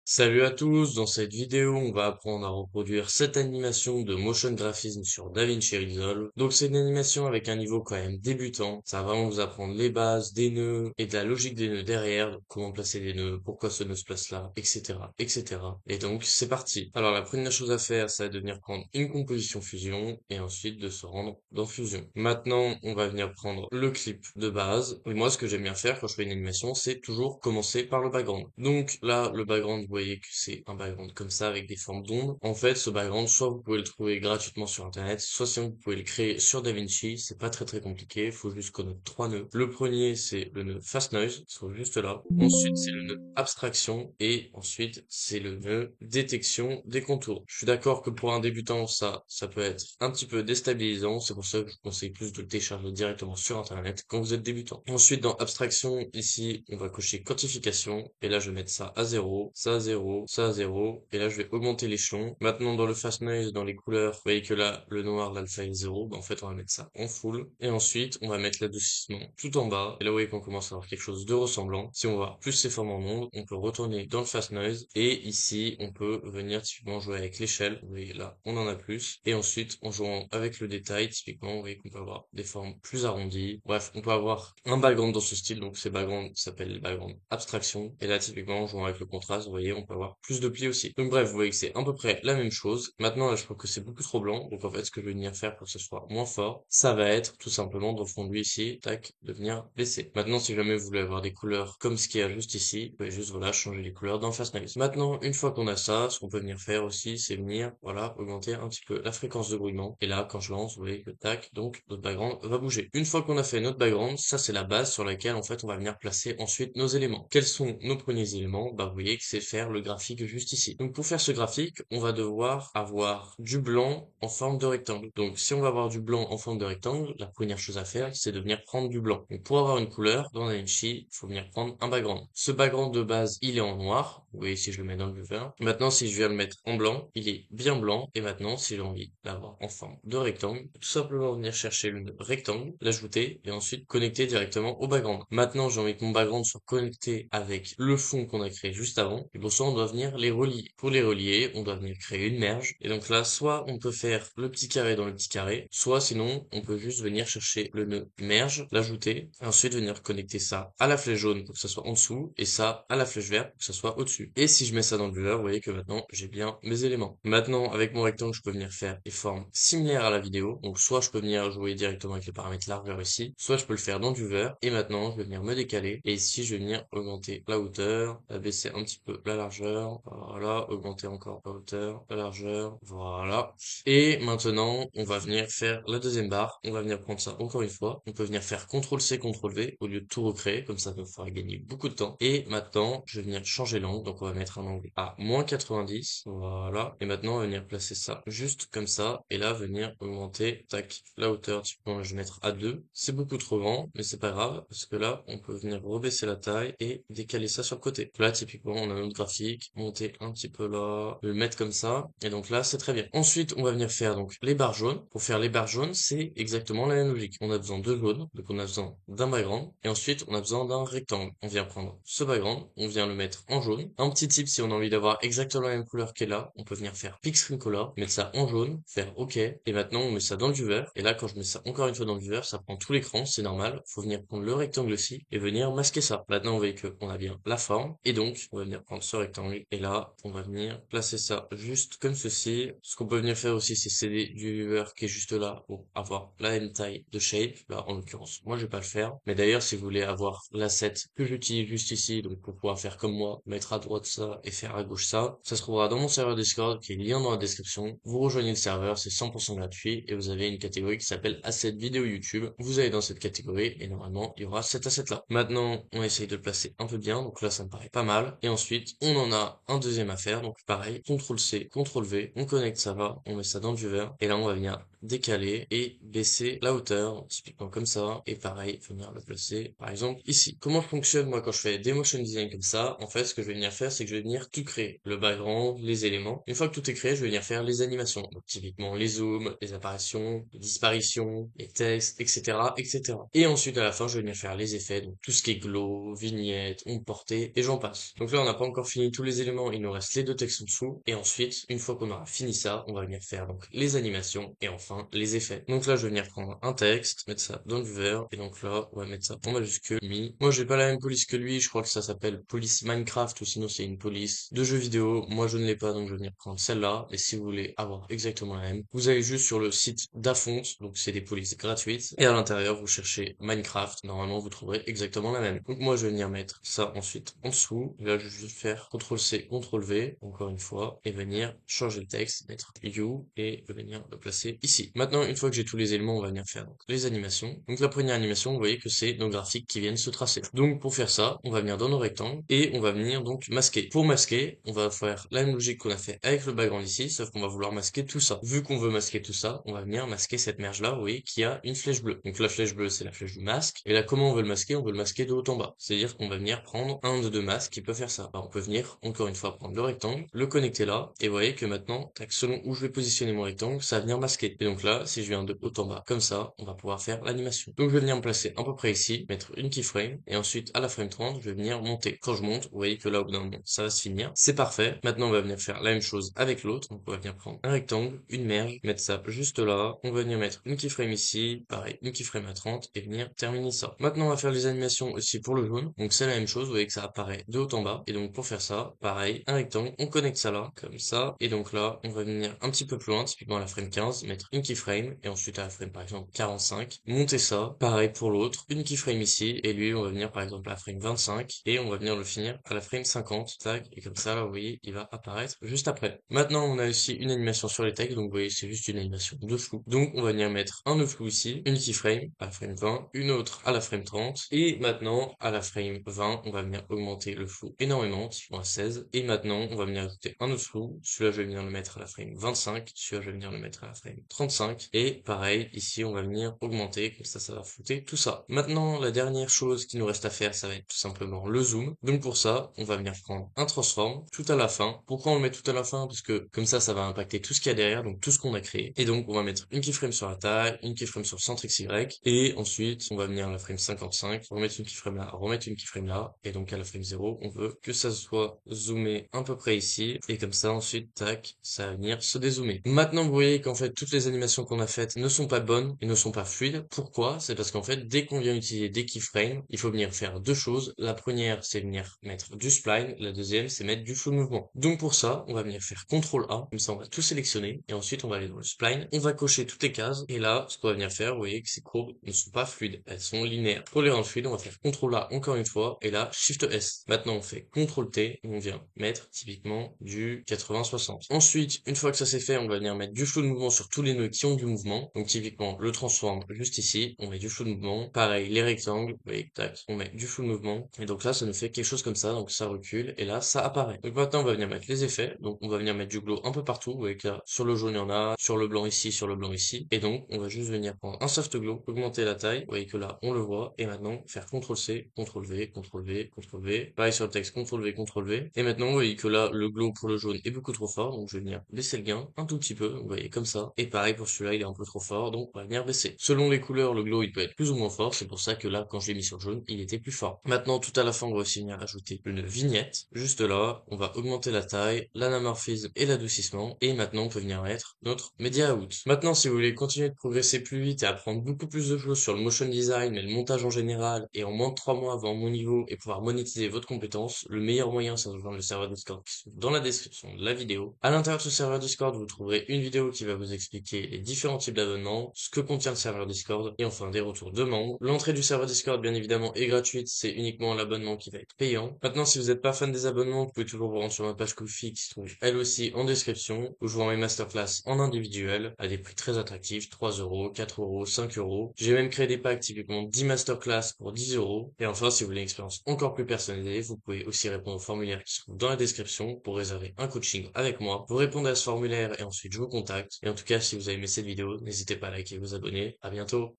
Salut à tous, dans cette vidéo on va apprendre à reproduire cette animation de motion graphism sur DaVinci Resolve. Donc c'est une animation avec un niveau quand même débutant, ça va vraiment vous apprendre les bases des nœuds et de la logique des nœuds derrière, donc comment placer les nœuds, pourquoi ce nœud se place là, etc. etc. Et donc c'est parti. Alors la première chose à faire, ça va être de venir prendre une composition Fusion et ensuite de se rendre dans Fusion. Maintenant on va venir prendre le clip de base. Et moi ce que j'aime bien faire quand je fais une animation, c'est toujours commencer par le background. Donc là le background, vous voyez que c'est un background comme ça avec des formes d'ombre. En fait, ce background, soit vous pouvez le trouver gratuitement sur internet, soit sinon vous pouvez le créer sur DaVinci. C'est pas très compliqué. Il faut juste connaître trois nœuds. Le premier, c'est le nœud Fast Noise, qui sont juste là. Ensuite, c'est le nœud Abstraction et ensuite, c'est le nœud Détection des contours. Je suis d'accord que pour un débutant, ça peut être un petit peu déstabilisant. C'est pour ça que je vous conseille plus de le télécharger directement sur internet quand vous êtes débutant. Ensuite, dans Abstraction, ici, on va cocher quantification et là, je vais mettre ça à 0, ça à 0, ça à 0, et là je vais augmenter l'échelon. Maintenant dans le fast noise, dans les couleurs, vous voyez que là le noir, l'alpha est 0, en fait on va mettre ça en full, et ensuite on va mettre l'adoucissement tout en bas, et là vous voyez qu'on commence à avoir quelque chose de ressemblant. Si on va voir plus ces formes en ondes, on peut retourner dans le fast noise, et ici on peut venir typiquement jouer avec l'échelle, vous voyez là on en a plus, et ensuite en jouant avec le détail, typiquement vous voyez qu'on peut avoir des formes plus arrondies. Bref, on peut avoir un background dans ce style, donc ces backgrounds s'appellent les backgrounds abstraction, et là typiquement en jouant avec le contraste, vous voyez, on peut avoir plus de plis aussi. Donc bref, vous voyez que c'est à peu près la même chose. Maintenant, là, je trouve que c'est beaucoup trop blanc. Donc en fait, ce que je vais venir faire pour que ce soit moins fort, ça va être tout simplement de refondre lui ici, tac, de venir baisser. Maintenant, si jamais vous voulez avoir des couleurs comme ce qu'il y a juste ici, vous pouvez juste, voilà, changer les couleurs dans Fast Noise. Maintenant, une fois qu'on a ça, ce qu'on peut venir faire aussi, c'est venir, voilà, augmenter un petit peu la fréquence de brouillement. Et là, quand je lance, vous voyez que tac, donc notre background va bouger. Une fois qu'on a fait notre background, ça c'est la base sur laquelle en fait on va venir placer ensuite nos éléments. Quels sont nos premiers éléments? Bah vous voyez que c'est faire le graphique juste ici. Donc pour faire ce graphique, on va devoir avoir du blanc en forme de rectangle. Donc si on va avoir du blanc en forme de rectangle, la première chose à faire, c'est de venir prendre du blanc. Donc pour avoir une couleur dans DaVinci, il faut venir prendre un background. Ce background de base, il est en noir. Vous voyez si je le mets dans le viewer. Maintenant, si je viens le mettre en blanc, il est bien blanc. Et maintenant, si j'ai envie d'avoir en forme de rectangle, tout simplement venir chercher le rectangle, l'ajouter et ensuite connecter directement au background. Maintenant, j'ai envie que mon background soit connecté avec le fond qu'on a créé juste avant. Et pour ça, on doit venir les relier. Pour les relier, on doit venir créer une merge. Et donc là, soit on peut faire le petit carré dans le petit carré, soit sinon, on peut juste venir chercher le nœud merge, l'ajouter, et ensuite venir connecter ça à la flèche jaune pour que ça soit en dessous, et ça à la flèche verte pour que ça soit au-dessus. Et si je mets ça dans le viewer, vous voyez que maintenant, j'ai bien mes éléments. Maintenant, avec mon rectangle, je peux venir faire des formes similaires à la vidéo. Donc, soit je peux venir jouer directement avec les paramètres largeur ici, soit je peux le faire dans du viewer. Et maintenant, je vais venir me décaler. Et ici, je vais venir augmenter la hauteur, baisser un petit peu la largeur. Voilà, augmenter encore la hauteur, la largeur. Voilà. Et maintenant, on va venir faire la deuxième barre. On va venir prendre ça encore une fois. On peut venir faire CTRL-C, CTRL-V au lieu de tout recréer. Comme ça nous fera gagner beaucoup de temps. Et maintenant, je vais venir changer l'angle. Donc, on va mettre un angle à moins 90. Voilà. Et maintenant, on va venir placer ça juste comme ça. Et là, venir augmenter, tac, la hauteur. Typiquement, je vais mettre à 2. C'est beaucoup trop grand, mais c'est pas grave. Parce que là, on peut venir rebaisser la taille et décaler ça sur le côté. Là, typiquement, on a notre graphique. Monter un petit peu là. Le mettre comme ça. Et donc là, c'est très bien. Ensuite, on va venir faire donc les barres jaunes. Pour faire les barres jaunes, c'est exactement la même logique. On a besoin de jaunes. Donc, on a besoin d'un background. Et ensuite, on a besoin d'un rectangle. On vient prendre ce background. On vient le mettre en jaune. Un petit tip, si on a envie d'avoir exactement la même couleur qu'elle là, on peut venir faire Pick Screen Color, mettre ça en jaune, faire OK. Et maintenant, on met ça dans le viewer. Et là, quand je mets ça encore une fois dans le viewer, ça prend tout l'écran. C'est normal. Faut venir prendre le rectangle aussi et venir masquer ça. Maintenant, vous voyez qu'on a bien la forme. Et donc, on va venir prendre ce rectangle. Et là, on va venir placer ça juste comme ceci. Ce qu'on peut venir faire aussi, c'est céder du viewer qui est juste là pour avoir la même taille de shape. Là, en l'occurrence, moi, je vais pas le faire. Mais d'ailleurs, si vous voulez avoir l'asset que j'utilise juste ici, donc pour pouvoir faire comme moi, mettre à droite ça et faire à gauche ça se trouvera dans mon serveur Discord qui est lien dans la description. Vous rejoignez le serveur, c'est 100% gratuit et vous avez une catégorie qui s'appelle Asset vidéo YouTube. Vous allez dans cette catégorie et normalement, il y aura cet asset là. Maintenant, on essaye de le placer un peu bien. Donc là, ça me paraît pas mal. Et ensuite, on en a un deuxième à faire. Donc pareil, CTRL-C, CTRL-V, on connecte ça là, on met ça dans le viewer et là, on va venir décaler et baisser la hauteur, typiquement comme ça, et pareil, venir le placer, par exemple, ici. Comment je fonctionne, moi, quand je fais des motion design comme ça? En fait, ce que je vais venir faire, c'est que je vais venir tout créer. Le background, les éléments. Une fois que tout est créé, je vais venir faire les animations. Donc, typiquement, les zooms, les apparitions, les disparitions, les textes, etc., etc. Et ensuite, à la fin, je vais venir faire les effets, donc tout ce qui est glow, vignette, ombre portée, et j'en passe. Donc là, on n'a pas encore fini tous les éléments, il nous reste les deux textes en dessous, et ensuite, une fois qu'on aura fini ça, on va venir faire donc les animations, et enfin, les effets. Donc là, je vais venir prendre un texte, mettre ça dans le vert, et donc là, on va mettre ça en majuscule, mi. Moi, j'ai pas la même police que lui, je crois que ça s'appelle police Minecraft, ou sinon c'est une police de jeux vidéo. Moi, je ne l'ai pas, donc je vais venir prendre celle-là, et si vous voulez avoir exactement la même, vous allez juste sur le site d'Afont, donc c'est des polices gratuites, et à l'intérieur, vous cherchez Minecraft, normalement, vous trouverez exactement la même. Donc moi, je vais venir mettre ça ensuite en dessous, et là, je vais juste faire CTRL-C, CTRL-V, encore une fois, et venir changer le texte, mettre You, et venir le placer ici. Maintenant, une fois que j'ai tous les éléments, on va venir faire donc, les animations. Donc la première animation, vous voyez que c'est nos graphiques qui viennent se tracer. Donc pour faire ça, on va venir dans nos rectangles, et on va venir donc masquer. Pour masquer, on va faire la même logique qu'on a fait avec le background ici, sauf qu'on va vouloir masquer tout ça. Vu qu'on veut masquer tout ça, on va venir masquer cette merge-là, vous voyez, qui a une flèche bleue. Donc la flèche bleue, c'est la flèche du masque. Et là, comment on veut le masquer? On veut le masquer de haut en bas. C'est-à-dire qu'on va venir prendre un de deux masques qui peut faire ça. Alors, on peut venir, encore une fois, prendre le rectangle, le connecter là, et vous voyez que maintenant, tac, selon où je vais positionner mon rectangle, ça va venir masquer. Et donc là, si je viens de haut en bas, comme ça, on va pouvoir faire l'animation. Donc je vais venir me placer à peu près ici, mettre une keyframe, et ensuite, à la frame 30, je vais venir monter. Quand je monte, vous voyez que là, au bout d'un moment, ça va se finir. C'est parfait. Maintenant, on va venir faire la même chose avec l'autre. Donc on va venir prendre un rectangle, une merge, mettre ça juste là. On va venir mettre une keyframe ici, pareil, une keyframe à 30, et venir terminer ça. Maintenant, on va faire les animations aussi pour le jaune. Donc c'est la même chose, vous voyez que ça apparaît de haut en bas. Et donc pour faire ça, pareil, un rectangle, on connecte ça là, comme ça. Et donc là, on va venir un petit peu plus loin, typiquement à la frame 15, mettre une keyframe, et ensuite à la frame par exemple 45, monter ça, pareil pour l'autre, une keyframe ici, et lui on va venir par exemple à la frame 25, et on va venir le finir à la frame 50, tac, et comme ça là vous voyez, il va apparaître juste après. Maintenant on a aussi une animation sur les textes, donc vous voyez c'est juste une animation de flou. Donc on va venir mettre un de flou ici, une keyframe à la frame 20, une autre à la frame 30, et maintenant à la frame 20, on va venir augmenter le flou énormément, typiquement à 16, et maintenant on va venir ajouter un autre flou, celui-là je vais venir le mettre à la frame 25, celui-là je vais venir le mettre à la frame 35, et pareil, ici on va venir augmenter, comme ça va flouter tout ça. Maintenant la dernière chose qui nous reste à faire, ça va être tout simplement le zoom. Donc pour ça, on va venir prendre un transform tout à la fin. Pourquoi on le met tout à la fin? Parce que comme ça va impacter tout ce qu'il y a derrière, donc tout ce qu'on a créé. Et donc on va mettre une keyframe sur la taille, une keyframe sur le centre XY, et ensuite on va venir à la frame 55, remettre une keyframe là, remettre une keyframe là, et donc à la frame 0, on veut que ça soit zoomé à peu près ici, et comme ça ensuite, tac, ça va venir se dézoomer. Maintenant vous voyez qu'en fait toutes les animations qu'on a faites ne sont pas bonnes et ne sont pas fluides. Pourquoi? C'est parce qu'en fait dès qu'on vient utiliser des keyframes, il faut venir faire deux choses. La première c'est venir mettre du spline, la deuxième c'est mettre du flou de mouvement. Donc pour ça, on va venir faire CTRL A, comme ça on va tout sélectionner, et ensuite on va aller dans le spline, on va cocher toutes les cases, et là ce qu'on va venir faire, vous voyez que ces courbes ne sont pas fluides, elles sont linéaires. Pour les rendre fluides, on va faire CTRL A encore une fois, et là Shift S. Maintenant on fait CTRL T, et on vient mettre typiquement du 80-60. Ensuite, une fois que ça c'est fait, on va venir mettre du flou de mouvement sur tous les nœuds qui ont du mouvement. Donc typiquement le transform juste ici, on met du flou de mouvement. Pareil, les rectangles, vous voyez, tac, on met du flou de mouvement. Et donc là, ça nous fait quelque chose comme ça, donc ça recule, et là, ça apparaît. Donc maintenant, on va venir mettre les effets. Donc on va venir mettre du glow un peu partout. Vous voyez que là, sur le jaune, il y en a, sur le blanc ici, sur le blanc ici. Et donc, on va juste venir prendre un soft glow, augmenter la taille. Vous voyez que là, on le voit. Et maintenant, faire CTRL-C, CTRL-V, CTRL-V, CTRL-V. Pareil sur le texte, CTRL-V, CTRL-V. Et maintenant, vous voyez que là, le glow pour le jaune est beaucoup trop fort. Donc je vais venir baisser le gain un tout petit peu. Vous voyez comme ça. Et pareil pour celui-là, il est un peu trop fort. Donc on va venir baisser. Selon les couleurs, le glow, il peut être plus ou moins fort. C'est pour ça que là, quand je l'ai mis sur le jaune, il était plus fort. Maintenant, tout à la fin, on va aussi venir ajouter une vignette. Juste là, on va augmenter la taille, l'anamorphisme et l'adoucissement. Et maintenant, on peut venir mettre notre media out. Maintenant, si vous voulez continuer de progresser plus vite et apprendre beaucoup plus de choses sur le motion design et le montage en général, et en moins de 3 mois avant mon niveau et pouvoir monétiser votre compétence, le meilleur moyen, c'est de rejoindre le serveur Discord qui se trouve dans la description de la vidéo. À l'intérieur de ce serveur Discord, vous trouverez une vidéo qui va vous expliquer les différents types d'abonnements, ce que contient le serveur Discord, et enfin des retours de membres. L'entrée du serveur Discord, bien évidemment, est gratuite, c'est uniquement l'abonnement qui va être payant. Maintenant, si vous n'êtes pas fan des abonnements, vous pouvez toujours vous rendre sur ma page Ko-fi qui se trouve elle aussi en description, où je vous rends mes masterclass en individuel à des prix très attractifs, 3 euros, 4 euros, 5 euros. J'ai même créé des packs typiquement 10 masterclass pour 10 euros. Et enfin, si vous voulez une expérience encore plus personnalisée, vous pouvez aussi répondre au formulaire qui se trouve dans la description pour réserver un coaching avec moi. Vous répondez à ce formulaire et ensuite je vous contacte. Et en tout cas, si vous vous avez aimé cette vidéo. N'hésitez pas à liker et vous abonner. À bientôt.